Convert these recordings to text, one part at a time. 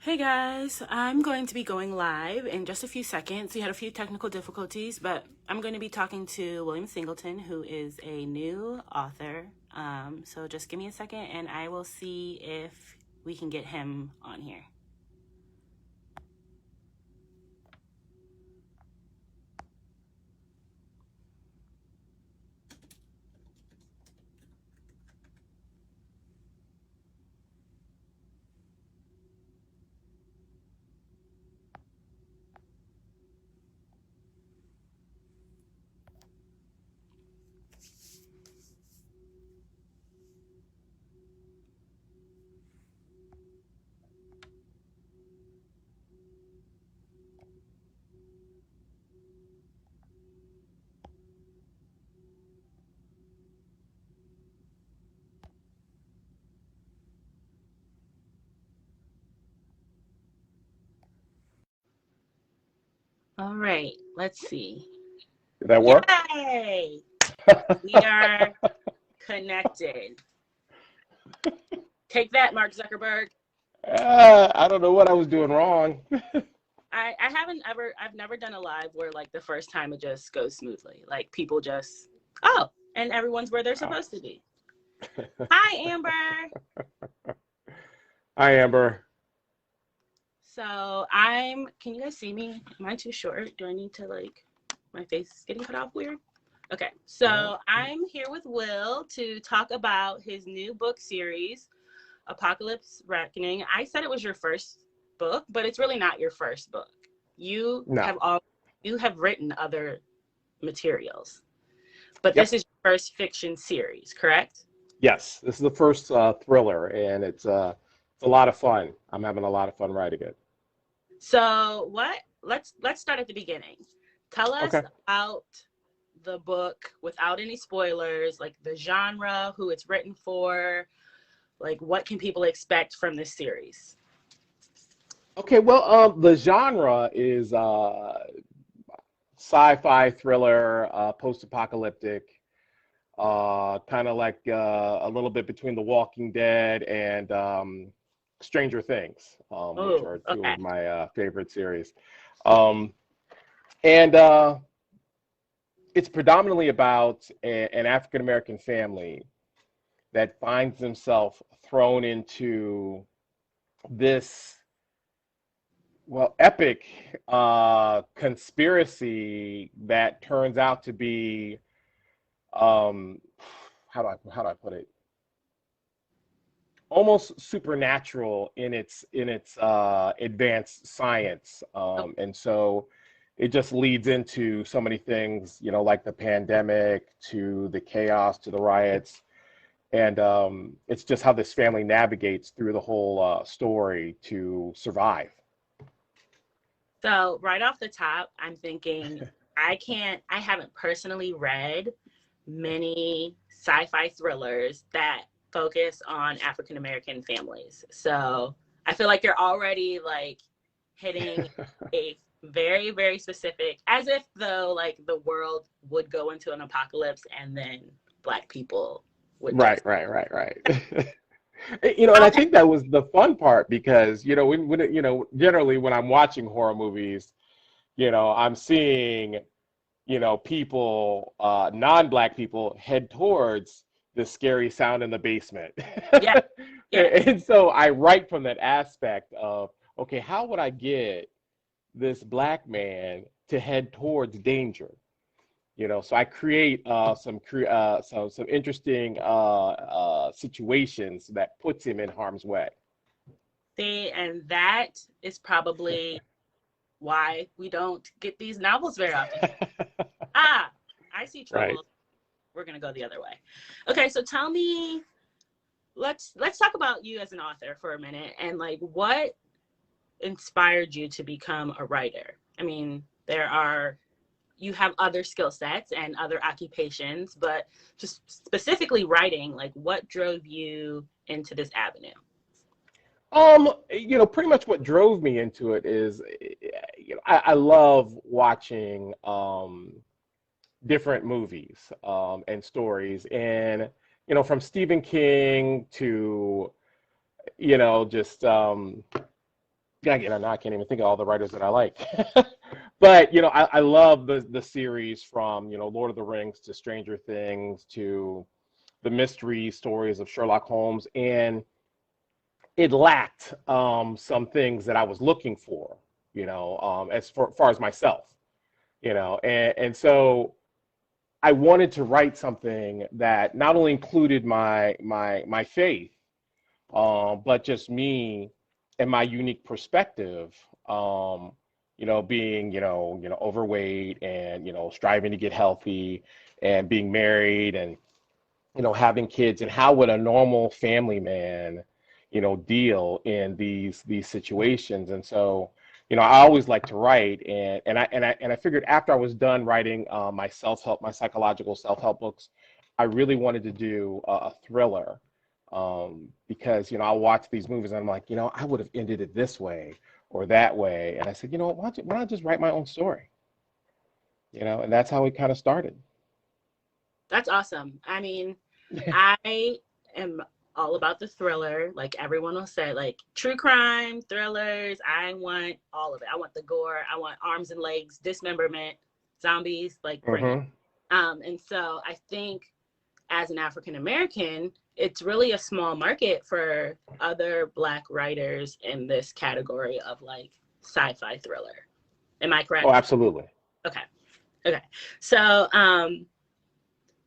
Hey guys, I'm going to be going live in just a few seconds. We had a few technical difficulties, but I'm going to be talking to William Singleton, who is a new author. So just give me a second and I will see if we can get him on here. All right, let's see. Did that work? Yay! We are connected. Take that, Mark Zuckerberg. I don't know what I was doing wrong. I've never done a live where like the first time it just goes smoothly. Like people just, oh, and everyone's where they're supposed to be. Hi, Amber. Hi, Amber. So can you guys see me? Am I too short? Do I need to my face is getting cut off weird? Okay, so I'm here with Will to talk about his new book series, Apocalypse Reckoning. I said it was your first book, but it's really not your first book. You No. have written other materials, but Yep. this is your first fiction series, correct? Yes, this is the first thriller, and it's a lot of fun. I'm having a lot of fun writing it. So let's start at the beginning. Tell us Okay. about the book without any spoilers, like the genre, who it's written for, like what can people expect from this series? Okay. Well, the genre is sci-fi thriller, post-apocalyptic, kind of like a little bit between The Walking Dead and Stranger Things, which Oh, are two okay. of my favorite series. Um, and it's predominantly about an African American family that finds themselves thrown into this, well, epic conspiracy that turns out to be, um, how do I put it? Almost supernatural in its advanced science, Oh, and so it just leads into so many things, like the pandemic, to the chaos, to the riots, and it's just how this family navigates through the whole story to survive. so right off the top, I'm thinking I haven't personally read many sci-fi thrillers that focus on African American families. So I feel like you're already like hitting a very, very specific, as if though like the world would go into an apocalypse and then Black people would Right, just. right, right, right. And I Okay. think that was the fun part because, generally when I'm watching horror movies, I'm seeing, people, non-black people head towards the scary sound in the basement. Yeah. Yeah. And so I write from that aspect of, okay, how would I get this black man to head towards danger? So I create some interesting situations that puts him in harm's way. See, and that is probably why we don't get these novels very often. Ah, I see Right. trouble. We're gonna go the other way. Okay, so tell me, let's talk about you as an author for a minute and like what inspired you to become a writer. I mean, you have other skill sets and other occupations, but just specifically writing, like what drove you into this avenue? Pretty much what drove me into it is, I love watching different movies and stories, and from Stephen King to just again, I can't even think of all the writers that I like. But, I love the series from, Lord of the Rings to Stranger Things to the mystery stories of Sherlock Holmes. And it lacked some things that I was looking for, as far as myself, and so I wanted to write something that not only included my faith, but just me and my unique perspective, being, overweight and, striving to get healthy and being married and, having kids, and how would a normal family man, deal in these situations. And so, I always like to write, and I figured after I was done writing my self-help, my psychological self-help books, I really wanted to do a thriller, because I'll watch these movies and I'm like, I would have ended it this way or that way, and I said, why don't I just write my own story, and that's how it kind of started. That's awesome. I mean, I am all about the thriller. Like everyone will say, like true crime, thrillers. I want all of it. I want the gore. I want arms and legs, dismemberment, zombies, like bring it. And so I think as an African American, it's really a small market for other Black writers in this category of like sci-fi thriller. Am I correct? Oh, absolutely. Okay. So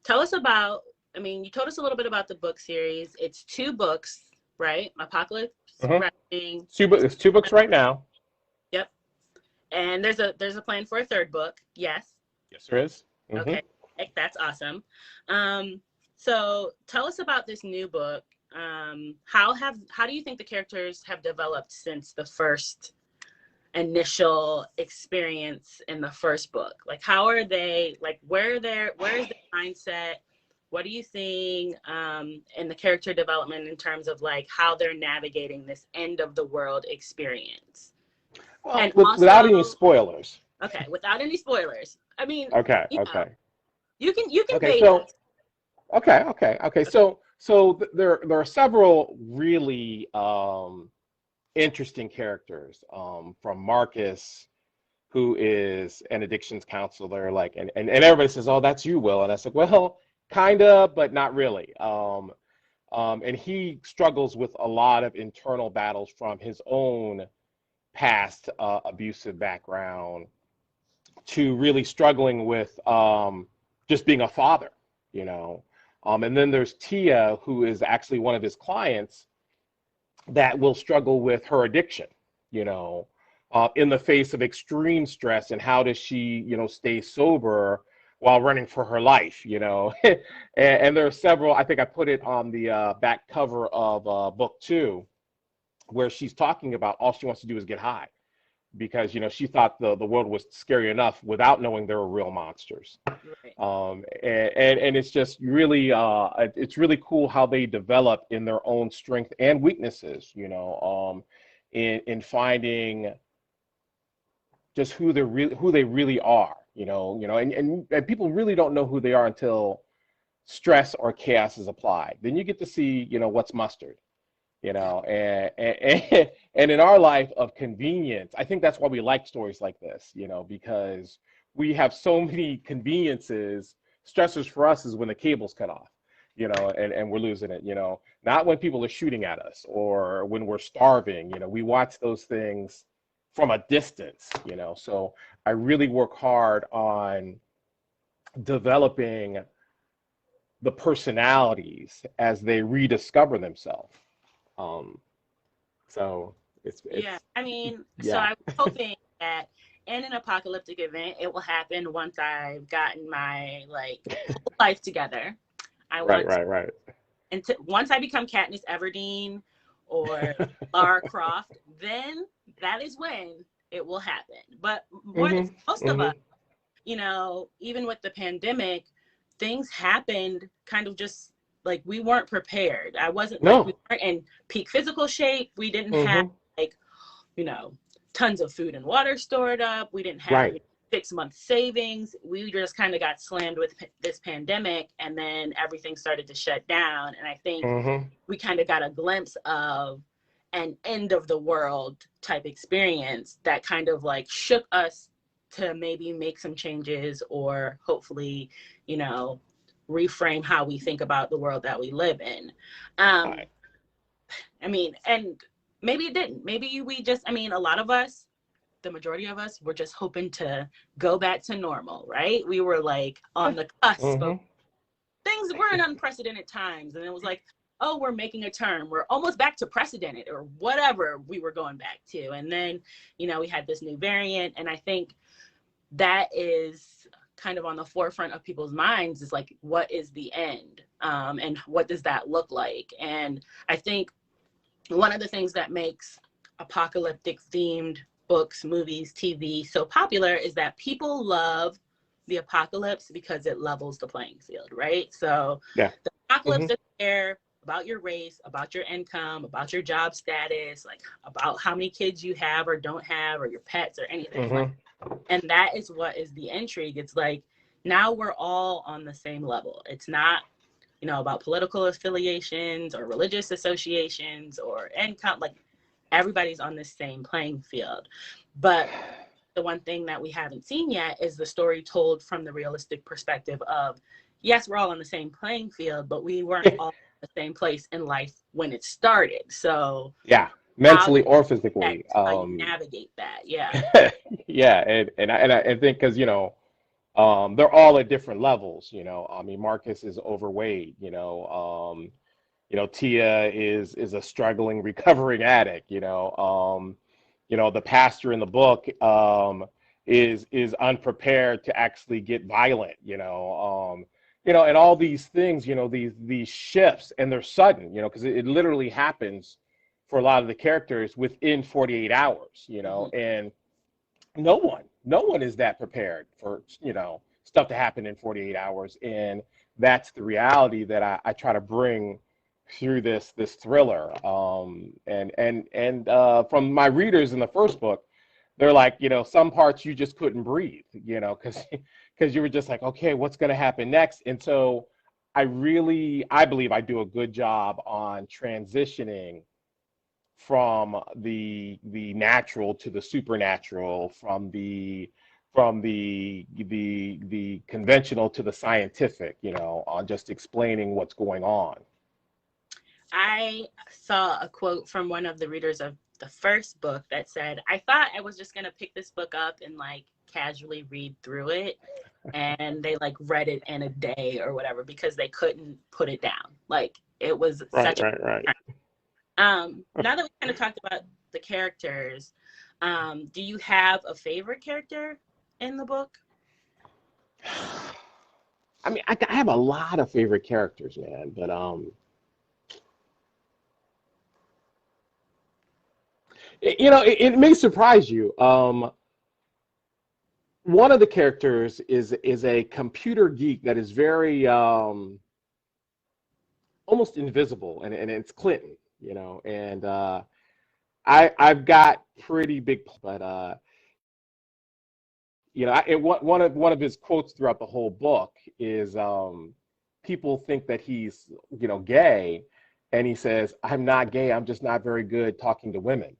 tell us about, I mean, you told us a little bit about the book series. It's 2 books, right? Apocalypse Writing. It's 2 books right now. Yep. And there's a plan for a 3rd book. Yes. Yes, there is. Okay. That's awesome. So tell us about this new book. How do you think the characters have developed since the first initial experience in the first book? Like, how are they, like, where is their mindset? What are you seeing in the character development in terms of like how they're navigating this end of the world experience? Well, and without any spoilers. Okay, without any spoilers. I mean, okay. You can Okay, bait us. Okay. So there are several really interesting characters, from Marcus, who is an addictions counselor, like, and everybody says, "Oh, that's you, Will," and I said, "Well, kinda, but not really." And he struggles with a lot of internal battles from his own past abusive background to really struggling with just being a father, and then there's Tia, who is actually one of his clients that will struggle with her addiction, in the face of extreme stress, and how does she, stay sober while running for her life, and there are several. I think I put it on the back cover of book 2, where she's talking about all she wants to do is get high, because she thought the world was scary enough without knowing there were real monsters. Right. And it's just really it's really cool how they develop in their own strength and weaknesses, in finding just who they really are, and people really don't know who they are until stress or chaos is applied. Then you get to see, what's mustard. And in our life of convenience, I think that's why we like stories like this, because we have so many conveniences. Stressors for us is when the cable's cut off, and we're losing it, not when people are shooting at us or when we're starving. We watch those things from a distance, so I really work hard on developing the personalities as they rediscover themselves. So it's yeah. I mean, yeah. so I was hoping that in an apocalyptic event, it will happen once I've gotten my whole life together. Right. And once I become Katniss Everdeen or Lara Croft, then that is when it will happen. But most of us, even with the pandemic, things happened kind of just like we weren't prepared. I wasn't we weren't in peak physical shape. We didn't have tons of food and water stored up. We didn't have 6-month savings. We just kind of got slammed with this pandemic, and then everything started to shut down. And I think we kind of got a glimpse of an end of the world type experience that kind of like shook us to maybe make some changes, or hopefully, you know, reframe how we think about the world that we live in. Right. I mean, and maybe it didn't. Maybe we just, I mean, a lot of us, the majority of us, were just hoping to go back to normal, right? We were like on the cusp of things. Were in unprecedented times, and it was like, oh, we're making a turn. We're almost back to precedented, or whatever we were going back to. And then, you know, we had this new variant, and I think that is kind of on the forefront of people's minds, is like, what is the end? And what does that look like? And I think one of the things that makes apocalyptic themed books, movies, TV so popular is that people love the apocalypse because it levels the playing field, right? So Yeah. the apocalypse doesn't care about your race, about your income, about your job status, like about how many kids you have or don't have, or your pets or anything. Like, and that is what is the intrigue. It's like, now we're all on the same level. It's not, you know, about political affiliations or religious associations or income. Like, everybody's on the same playing field. But the one thing that we haven't seen yet is the story told from the realistic perspective of, yes, we're all on the same playing field, but we weren't all in the same place in life when it started. So yeah, mentally or physically. how you navigate that. Yeah. Yeah, and I think because, you know, they're all at different levels. You know, I mean, Marcus is overweight. You know, Tia is a struggling, recovering addict. You know, the pastor in the book is unprepared to actually get violent. And all these things. You know, these shifts, and they're sudden. You know, because it literally happens for a lot of the characters within 48 hours. You know, and no one is that prepared for, you know, stuff to happen in 48 hours. And that's the reality that I try to bring through this thriller. And from my readers in the first book, they're like, you know, some parts you just couldn't breathe, you know, because you were just like, okay, what's going to happen next? And so I believe I do a good job on transitioning from the natural to the supernatural, from the conventional to the scientific, you know, on just explaining what's going on. I saw a quote from one of the readers of the first book that said, I thought I was just going to pick this book up and like casually read through it. And they like read it in a day or whatever because they couldn't put it down. Like, it was Right, such right. now that we kind of talked about the characters, do you have a favorite character in the book? I mean, I have a lot of favorite characters, man, but it may surprise you. One of the characters is a computer geek that is very almost invisible, and it's Clinton, you know, and I've got pretty big, but you know, one of his quotes throughout the whole book is people think that he's, you know, gay, and he says, I'm not gay, I'm just not very good talking to women.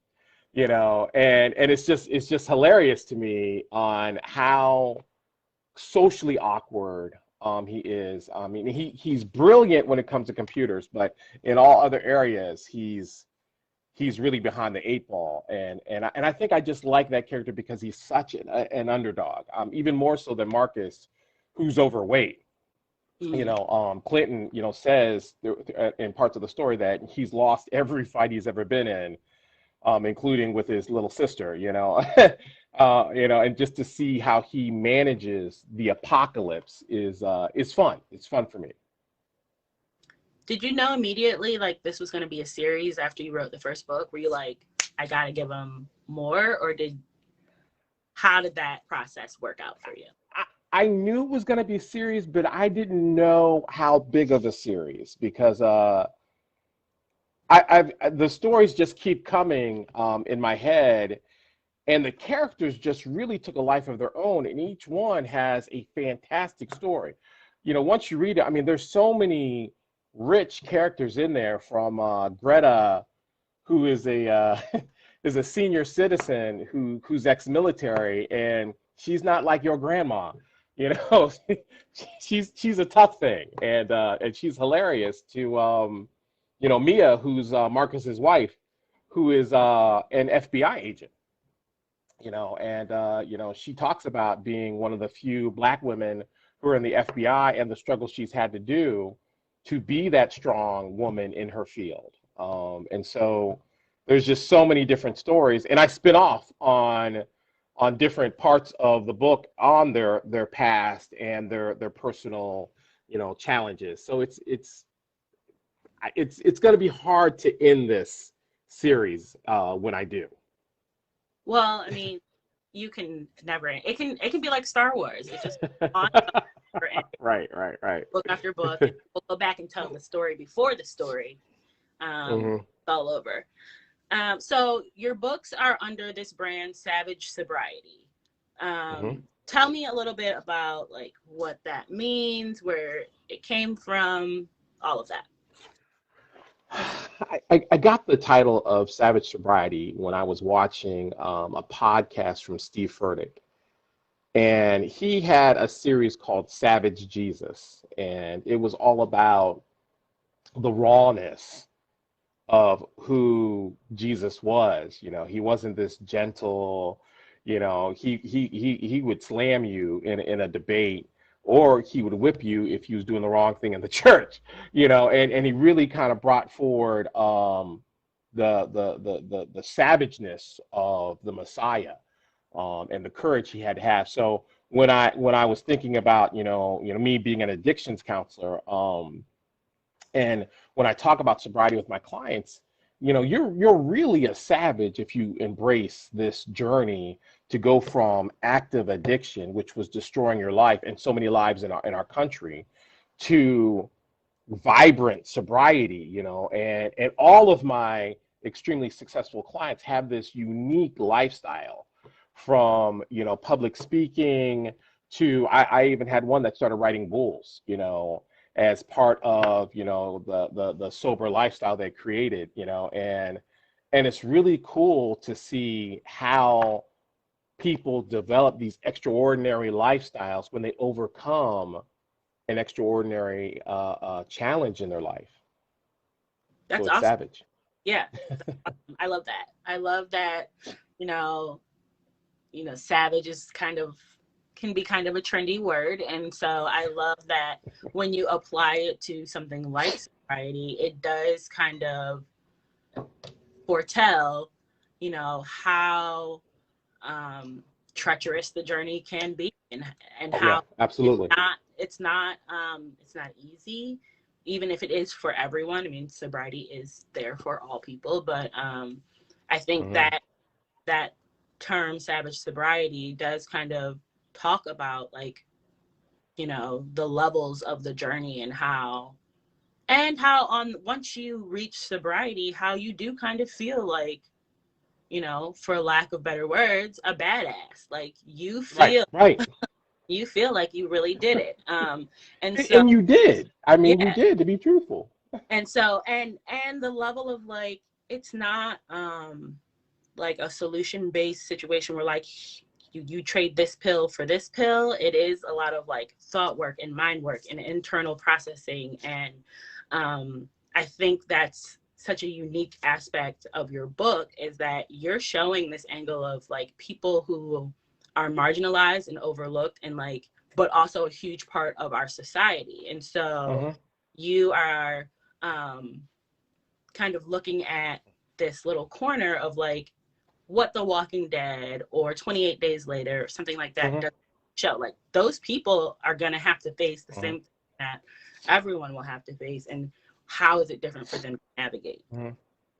You know, and it's just hilarious to me on how socially awkward he is. I mean, he's brilliant when it comes to computers, but in all other areas he's really behind the eight ball. And I think I just like that character because he's such an underdog, even more so than Marcus, who's overweight. You know, Clinton, you know, says in parts of the story that he's lost every fight he's ever been in, including with his little sister, you know. You know, and just to see how he manages the apocalypse is fun. It's fun for me. Did you know immediately like this was going to be a series after you wrote the first book? Were you like, I got to give him more, or how did that process work out for you? I knew it was going to be a series, but I didn't know how big of a series, because the stories just keep coming in my head, and the characters just really took a life of their own, and each one has a fantastic story. You know, once you read it, I mean, there's so many rich characters in there, from Greta, who is a is a senior citizen who's ex-military, and she's not like your grandma, you know. She's a tough thing, and she's hilarious to you know, Mia, who's Marcus's wife, who is an FBI agent, you know, and you know, she talks about being one of the few Black women who are in the FBI and the struggle she's had to do to be that strong woman in her field. And so there's just so many different stories, and I spin off on different parts of the book on their past and their personal, you know, challenges. So it's going to be hard to end this series when I do. Well, I mean, you can never. It can be like Star Wars. It's just on right. book after book. And we'll go back and tell the story before the story all over. So your books are under this brand, Savage Sobriety. Tell me a little bit about like what that means, where it came from, all of that. I got the title of Savage Sobriety when I was watching a podcast from Steve Furtick, and he had a series called Savage Jesus, and it was all about the rawness of who Jesus was. You know, he wasn't this gentle, you know, he would slam you in a debate, or he would whip you if you was doing the wrong thing in the church, you know, and he really kind of brought forward the savageness of the Messiah, and the courage he had to have. So when I was thinking about, you know, me being an addictions counselor, and when I talk about sobriety with my clients, you know, you're really a savage if you embrace this journey to go from active addiction, which was destroying your life and so many lives in our country, to vibrant sobriety, you know. And all of my extremely successful clients have this unique lifestyle, from, you know, public speaking to I even had one that started writing bulls, you know, as part of, you know, the sober lifestyle they created, you know. And it's really cool to see how people develop these extraordinary lifestyles when they overcome an extraordinary challenge in their life. That's so it's awesome. savage. Yeah, awesome. I love that. I love that. You know, savage is can be kind of a trendy word, and so I love that when you apply it to something like sobriety, it does kind of foretell, you know, how treacherous the journey can be, and how absolutely it's not easy, even if it is for everyone. I mean, sobriety is there for all people, but I think that term savage sobriety does kind of talk about, like, you know, the levels of the journey, and how on once you reach sobriety, how you do kind of feel like, you know, for lack of better words, a badass. Like, you feel right. you feel like you really did it. And you did. I mean, yeah. You did, to be truthful. And so and the level of, like, it's not like a solution-based situation where, like, you trade this pill for this pill. It is a lot of, like, thought work and mind work and internal processing. And I think that's such a unique aspect of your book, is that you're showing this angle of, like, people who are marginalized and overlooked, and, like, but also a huge part of our society. And so you are kind of looking at this little corner of, like, what The Walking Dead or 28 Days Later or something like that does show. Like, those people are going to have to face the same thing that everyone will have to face, and how is it different for them to navigate? You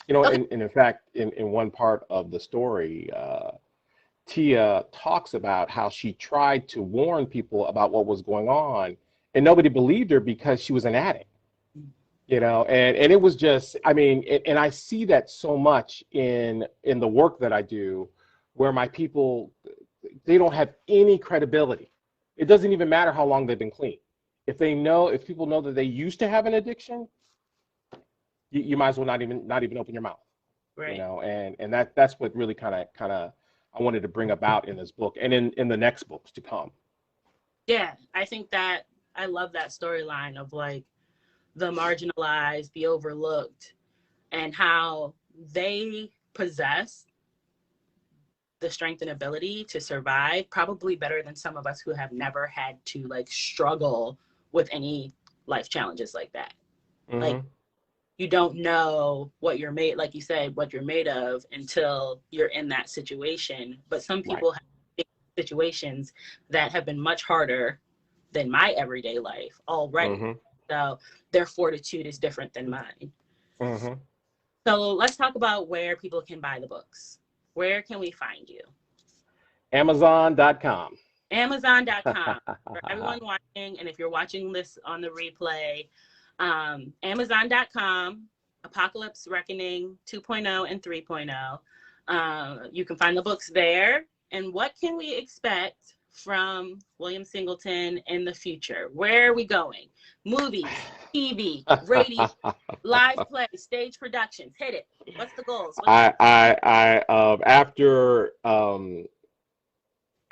know, and in fact, in one part of the story, Tia talks about how she tried to warn people about what was going on, and nobody believed her because she was an addict. You know, and it was just, I mean, and I see that so much in the work that I do, where my people, they don't have any credibility. It doesn't even matter how long they've been clean. If people know that they used to have an addiction, you might as well not even open your mouth. you Right. know, and that's what really kind of I wanted to bring about in this book and in the next books to come. Yeah, I think that I love that storyline of like the marginalized, the overlooked, and how they possess the strength and ability to survive probably better than some of us who have never had to like struggle with any life challenges like that. Like Mm-hmm. you don't know what you're made, like you said, what you're made of until you're in that situation. But some Right. people have situations that have been much harder than my everyday life already. Mm-hmm. So their fortitude is different than mine. Mm-hmm. So let's talk about where people can buy the books. Where can we find you? Amazon.com. Amazon.com. For everyone watching, and if you're watching this on the replay, Amazon.com, Apocalypse Reckoning 2.0 and 3.0. You can find the books there. And what can we expect from William Singleton in the future? Where are we going? Movies, TV, radio, live play, stage productions. Hit it. What's the goals?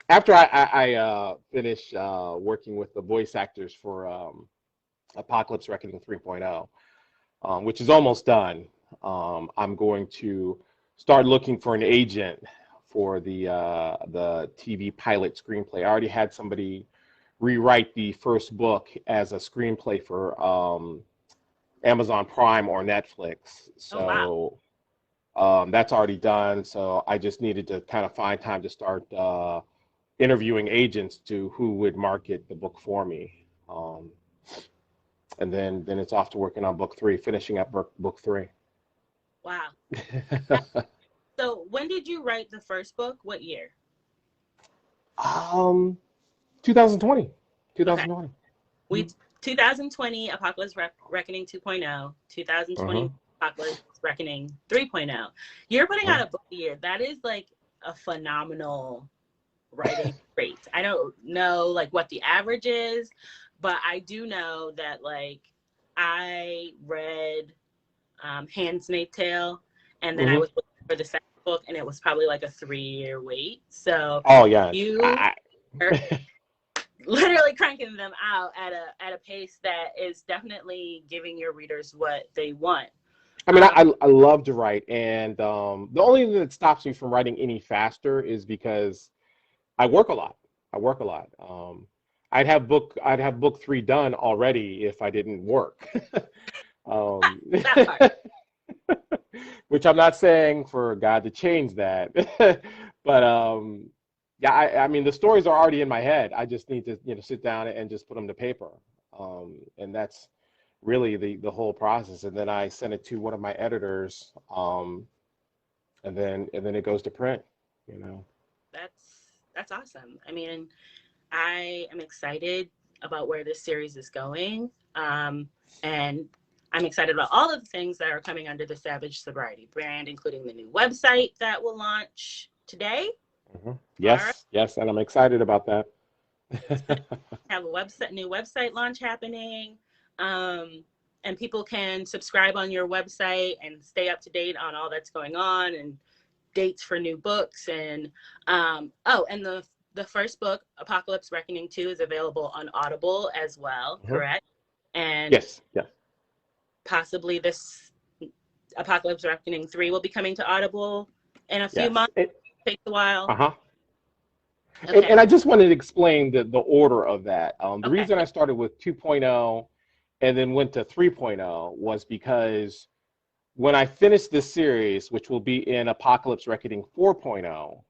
After I finish working with the voice actors for Apocalypse Reckoning 3.0, which is almost done, I'm going to start looking for an agent for the TV pilot screenplay. I already had somebody rewrite the first book as a screenplay for Amazon Prime or Netflix. Oh, wow. So that's already done. So I just needed to kind of find time to start interviewing agents to who would market the book for me. And then it's off to working on book 3, finishing up book 3. Wow. So when did you write the first book? What year? 2020. Okay. 2020. We 2020 Apocalypse Reckoning 2.0, 2020 Mm-hmm. Apocalypse Reckoning 3.0. You're putting out Mm-hmm. a book a year. That is like a phenomenal writing rate. I don't know like what the average is, but I do know that like I read Handmaid's Tale, and then I Mm-hmm. was looking for the second book, and it was probably like a 3-year wait. So Oh yeah. you are literally cranking them out at a pace that is definitely giving your readers what they want. I mean, I love to write, and the only thing that stops me from writing any faster is because I work a lot. I work a lot. I'd have book 3 done already if I didn't work. That part. Which I'm not saying for God to change that, but yeah, I mean the stories are already in my head. I just need to sit down and just put them to paper, and that's really the whole process. And then I send it to one of my editors, and then it goes to print. You know. That's awesome. I mean, I am excited about where this series is going, and I'm excited about all of the things that are coming under the Savage Sobriety brand, including the new website that will launch today. Mm-hmm. Tomorrow. Yes, and I'm excited about that. Have a new website launch happening. And people can subscribe on your website and stay up to date on all that's going on and dates for new books. And and the first book, Apocalypse Reckoning 2, is available on Audible as well, Mm-hmm. correct? And Yes. possibly this Apocalypse Reckoning 3 will be coming to Audible in a few Yes. months. It takes a while. Uh-huh. Okay. And I just wanted to explain the order of that. The Okay. reason I started with 2.0 and then went to 3.0 was because when I finish this series, which will be in Apocalypse Reckoning 4.0,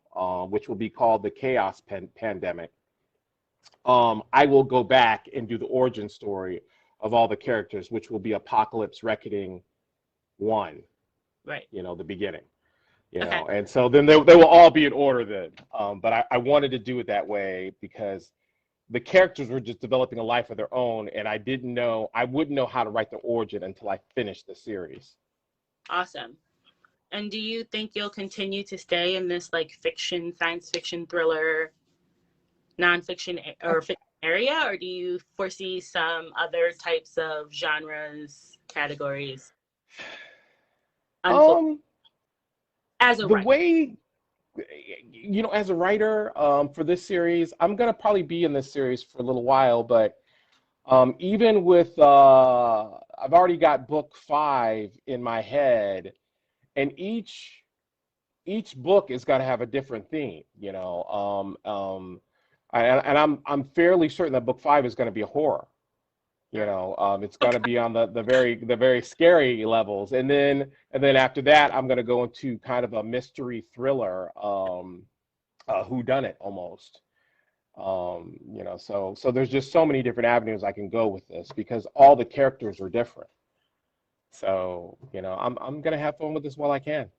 which will be called the Chaos Pandemic, I will go back and do the origin story of all the characters, which will be Apocalypse Reckoning 1, Right. the beginning. Okay. And so then they will all be in order then. But I wanted to do it that way because the characters were just developing a life of their own, and I wouldn't know how to write the origin until I finished the series. Awesome. And do you think you'll continue to stay in this like fiction, science fiction, thriller, nonfiction or fiction area, or do you foresee some other types of genres, categories unfold? as a The writer? way, as a writer, for this series, I'm gonna probably be in this series for a little while, but even with, I've already got book 5 in my head, and each book is going to have a different theme, and I'm fairly certain that book 5 is going to be a horror. It's going to be on the very scary levels, and then after that, I'm going to go into kind of a mystery thriller, whodunit almost. So there's just so many different avenues I can go with this because all the characters are different. So, I'm gonna have fun with this while I can.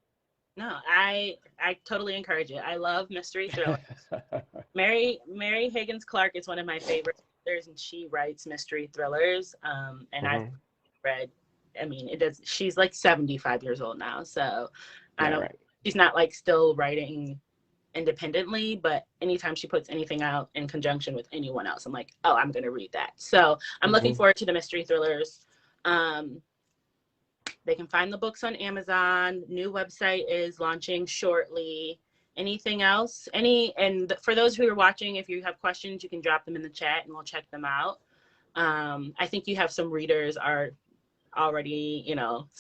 No, I totally encourage it. I love mystery thrillers. Mary Higgins Clark is one of my favorite authors, and she writes mystery thrillers. And I've Hmm. read. I mean, it does. She's like 75 years old now, so I Yeah, don't. right. She's not like still writing independently, but anytime she puts anything out in conjunction with anyone else, I'm like, oh, I'm gonna read that. So I'm looking Hmm. forward to the mystery thrillers. Um, they can find the books on Amazon. New website is launching shortly. Anything else? For those who are watching, if you have questions, you can drop them in the chat and we'll check them out. I think you have some readers are already,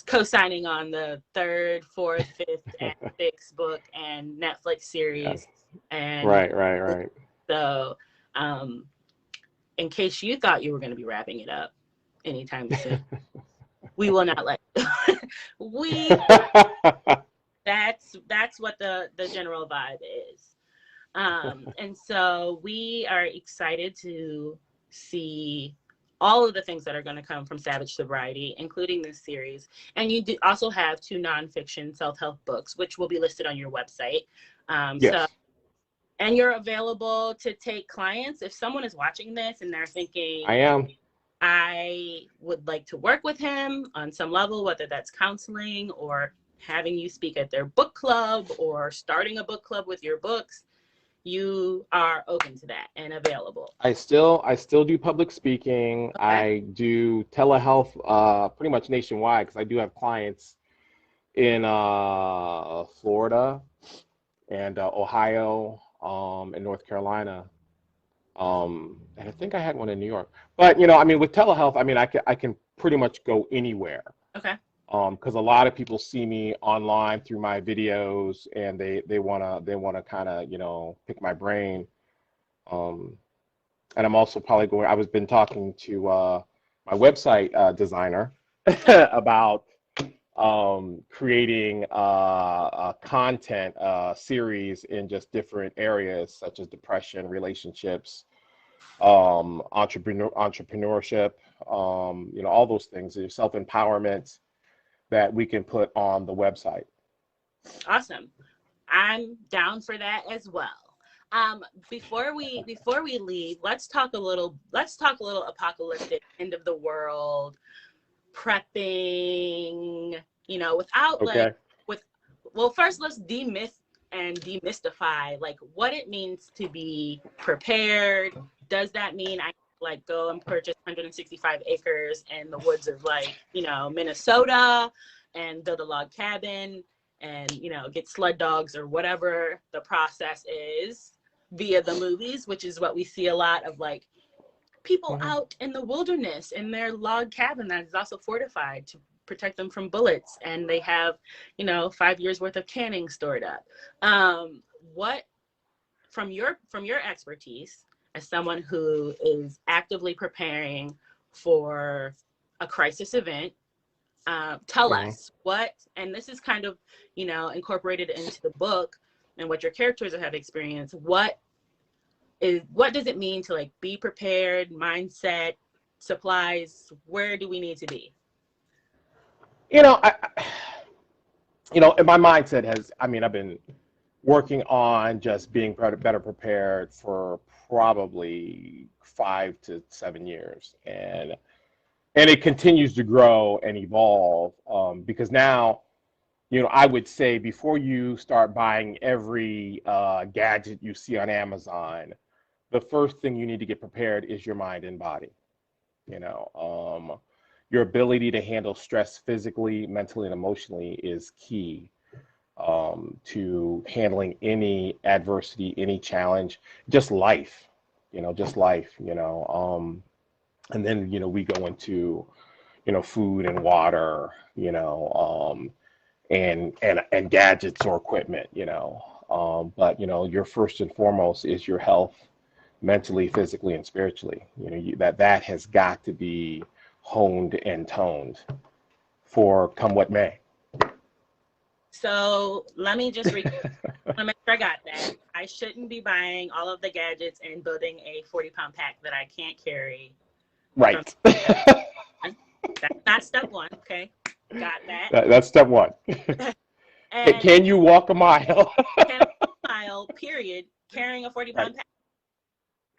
co-signing on the third, fourth, fifth, and sixth book and Netflix Yes. series. And Right, right, right. so, um, in case you thought you were going to be wrapping it up anytime soon, we will not let we that's what the general vibe is. And so we are excited to see all of the things that are going to come from Savage Sobriety, including this series. And you do also have 2 nonfiction self-help books, which will be listed on your website. So, Yes, and you're available to take clients. If someone is watching this and they're I thinking, am. I would like to work with him on some level, whether that's counseling or having you speak at their book club or starting a book club with your books, you are open to that and available. I still do public speaking. Okay. I do telehealth, pretty much nationwide because I do have clients in Florida and Ohio, and North Carolina. And I think I had one in New York. But I mean, with telehealth, I mean, I can pretty much go anywhere. Okay. Because a lot of people see me online through my videos, and they wanna kind of pick my brain. Um, and I'm also probably going. I was been talking to my website designer about creating a content series in just different areas such as depression, relationships, entrepreneurship, all those things, self empowerment that we can put on the website. Awesome. I'm down for that as well. Before we leave, let's talk a little apocalyptic, end of the world, prepping, without like Okay. with well, first let's demystify like what it means to be prepared. Does that mean I like go and purchase 165 acres in the woods of like, Minnesota and build a log cabin and, get sled dogs or whatever the process is via the movies, which is what we see a lot of, like people Hmm. out in the wilderness in their log cabin that is also fortified to protect them from bullets, and they have 5 years worth of canning stored up. What from your expertise as someone who is actively preparing for a crisis event, tell Hmm. us what, and this is kind of incorporated into the book and what your characters have experienced. What does it mean to like be prepared, mindset, supplies? Where do we need to be? And my mindset has. I mean, I've been working on just being better prepared for probably 5 to 7 years, and it continues to grow and evolve, because now, I would say before you start buying every gadget you see on Amazon, the first thing you need to get prepared is your mind and body. You know, your ability to handle stress physically, mentally, and emotionally is key. to handling any adversity, any challenge, just life, just life, and then, we go into, food and water, and gadgets or equipment, but, your first and foremost is your health, mentally, physically, and spiritually. That has got to be honed and toned for come what may. So let me just make sure I got that. I shouldn't be buying all of the gadgets and building a 40-pound pack that I can't carry. Right. That's not step one. Okay. Got that. That's step one. And can you walk a mile? Can I walk a mile, period, carrying a 40-pound pack?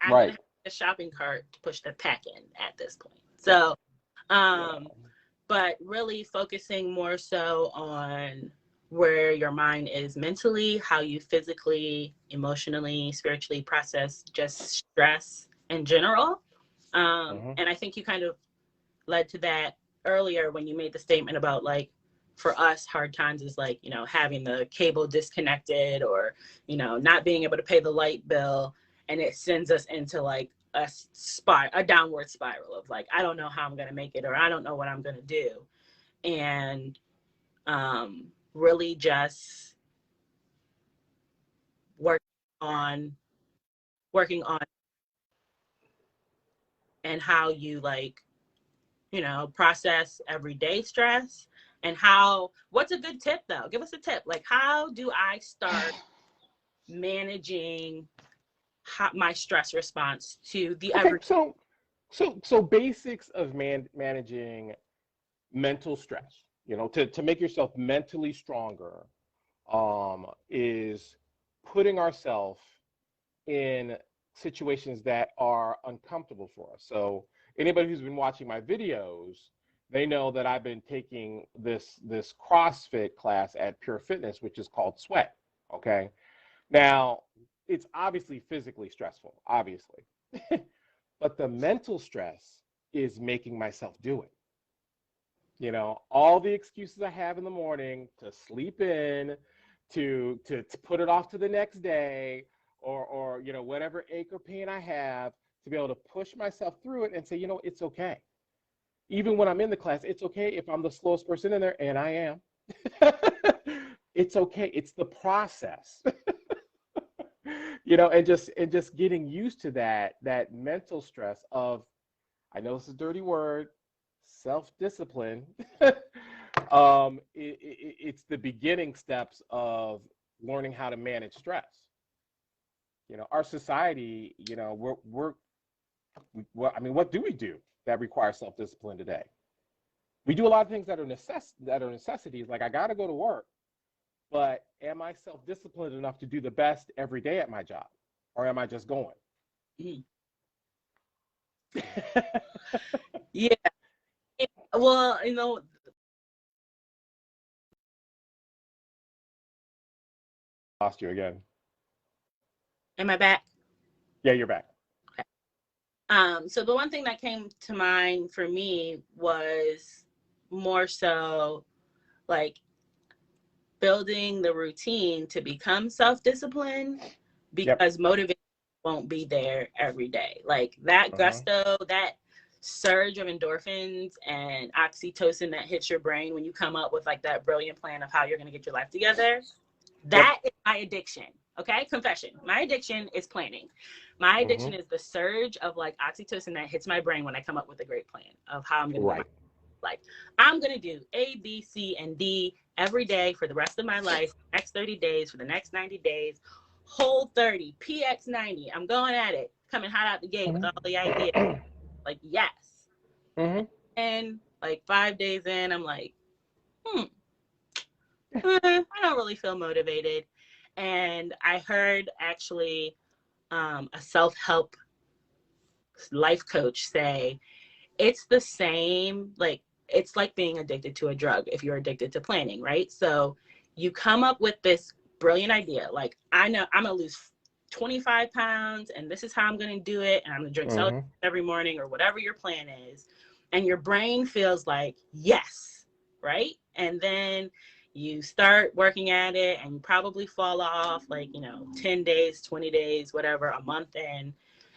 I'm going to have a shopping cart to push the pack in at this point. So, but really focusing more so on where your mind is mentally, how you physically, emotionally, spiritually process just stress in general. And I think you kind of led to that earlier when you made the statement about, like, for us, hard times is like, having the cable disconnected or, not being able to pay the light bill. And it sends us into like a downward spiral of like, I don't know how I'm going to make it, or I don't know what I'm going to do. And really just working on and how you process everyday stress, and what's a good tip though? Give us a tip. Like, how do I start managing my stress response to the Okay, so basics of managing mental stress, to make yourself mentally stronger, is putting ourselves in situations that are uncomfortable for us. So anybody who's been watching my videos, they know that I've been taking this CrossFit class at Pure Fitness, which is called Sweat. Okay. Now, it's obviously physically stressful, obviously. But the mental stress is making myself do it. All the excuses I have in the morning to sleep in, to put it off to the next day, or whatever ache or pain I have, to be able to push myself through it and say, it's okay. Even when I'm in the class, it's okay if I'm the slowest person in there, and I am. It's okay. It's the process. And just getting used to that mental stress of, I know it's a dirty word, self-discipline. It's the beginning steps of learning how to manage stress. Our society, what do we do that requires self-discipline today? We do a lot of things that are necessities, like I got to go to work, but am I self-disciplined enough to do the best every day at my job, or am I just going? Yeah. Well, Lost you again. Am I back? Yeah, you're back. Okay. So the one thing that came to mind for me was more so like building the routine to become self-disciplined, because motivation won't be there every day. Like that gusto, that surge of endorphins and oxytocin that hits your brain when you come up with like that brilliant plan of how you're going to get your life together. That is my addiction. Okay, confession. My addiction is planning. My addiction is the surge of like oxytocin that hits my brain when I come up with a great plan of how I'm going to like, I'm going to do A, B, C, and D every day for the rest of my life, next 30 days, for the next 90 days, whole 30, PX 90. I'm going at it, coming hot out the gate with all the ideas. Like, yes. And like 5 days in, I'm like, I don't really feel motivated. And I heard actually a self-help life coach say, it's the same, like, it's like being addicted to a drug if you're addicted to planning, right? So you come up with this brilliant idea, like, I know I'm going to lose 25 pounds and this is how I'm going to do it. And I'm going to drink celery every morning, or whatever your plan is. And your brain feels like, yes, right? And then You start working at it and you probably fall off like, 10 days, 20 days, whatever, a month in.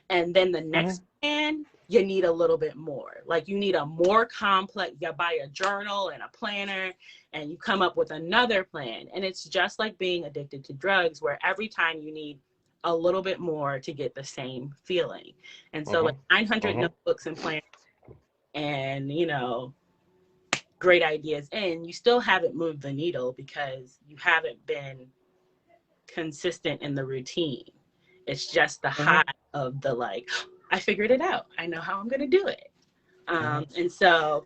And then the next plan, you need a little bit more. Like you need a more complex, you buy a journal and a planner and you come up with another plan. And it's just like being addicted to drugs, where every time you need a little bit more to get the same feeling. And so like 900 notebooks and plans and, great ideas in, you still haven't moved the needle because you haven't been consistent in the routine. It's just the high of the like, I figured it out. I know how I'm going to do it. And so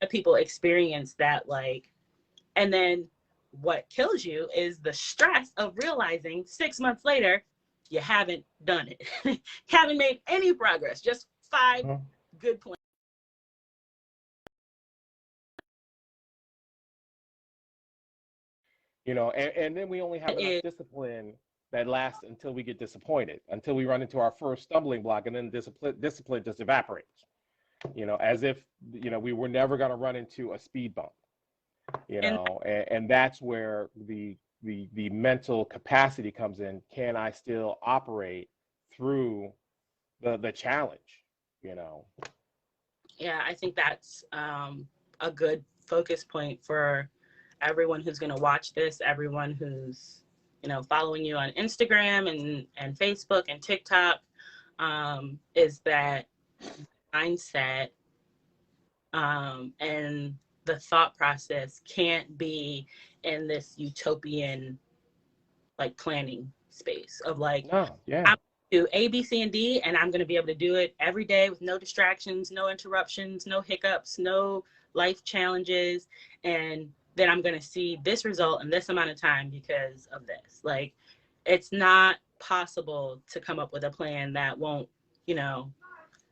people experience that, like, and then what kills you is the stress of realizing 6 months later, you haven't done it. You haven't made any progress, just 5 good plans. And then we only have enough discipline that lasts until we get disappointed, until we run into our first stumbling block, and then discipline just evaporates, as if, we were never going to run into a speed bump, and that's where the mental capacity comes in. Can I still operate through the challenge, Yeah, I think that's a good focus point for everyone who's going to watch this, everyone who's, following you on Instagram and Facebook and TikTok, is that mindset and the thought process can't be in this utopian, like, planning space of like, I'm going to do A, B, C, and D, and I'm going to be able to do it every day with no distractions, no interruptions, no hiccups, no life challenges, and then I'm going to see this result in this amount of time because of this. Like, it's not possible to come up with a plan that won't,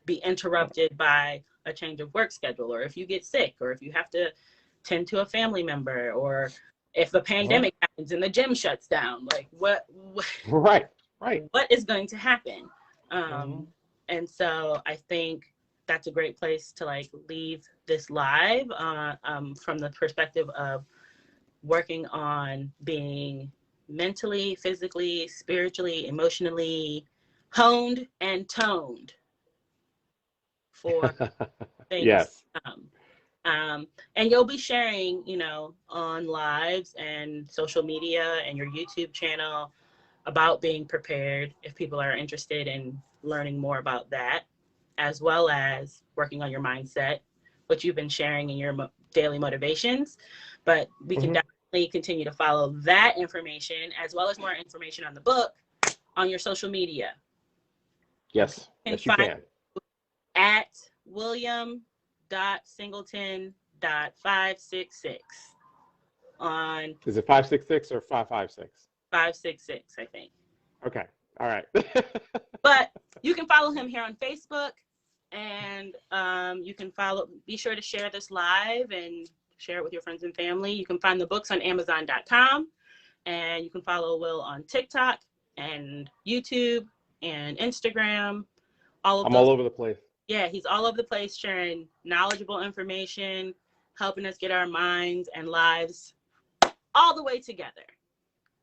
be interrupted by a change of work schedule, or if you get sick, or if you have to tend to a family member, or if a pandemic happens and the gym shuts down. Like, what what is going to happen? And so I think that's a great place to like leave this live from the perspective of working on being mentally, physically, spiritually, emotionally honed and toned for things to come. And you'll be sharing, on lives and social media and your YouTube channel about being prepared if people are interested in learning more about that, as well as working on your mindset, which you've been sharing in your daily motivations. But we can definitely continue to follow that information, as well as more information on the book, on your social media. Yes, you can. At william.singleton.566 on. Is it 566 or 556? 566, I think. Okay. All right. But you can follow him here on Facebook, and you can be sure to share this live and share it with your friends and family. You can find the books on Amazon.com, and you can follow Will on TikTok and YouTube and Instagram. I'm all over the place. Yeah, he's all over the place sharing knowledgeable information, helping us get our minds and lives all the way together.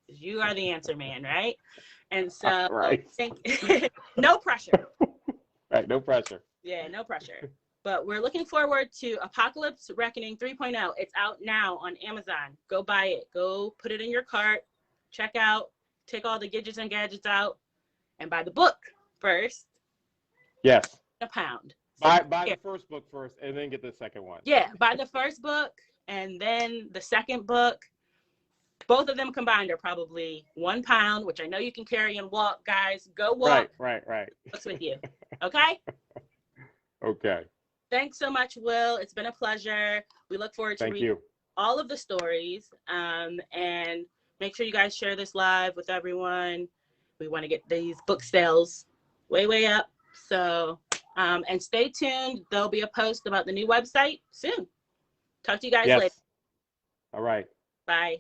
You are the answer man, right? And so I think no pressure. Right, no pressure. Yeah, no pressure. But we're looking forward to Apocalypse Reckoning 3.0. It's out now on Amazon. Go buy it. Go put it in your cart. Check out. Take all the gadgets and gadgets out. And buy the book first. Yes. £1. Buy the first book first and then get the second one. Yeah, buy the first book and then the second book. Both of them combined are probably £1, which I know you can carry and walk, guys. Go walk. Right. What's with you? Okay? Okay. Thanks so much, Will. It's been a pleasure. We look forward to reading all of the stories. And make sure you guys share this live with everyone. We want to get these book sales way up. So, and stay tuned. There'll be a post about the new website soon. Talk to you guys later. All right. Bye.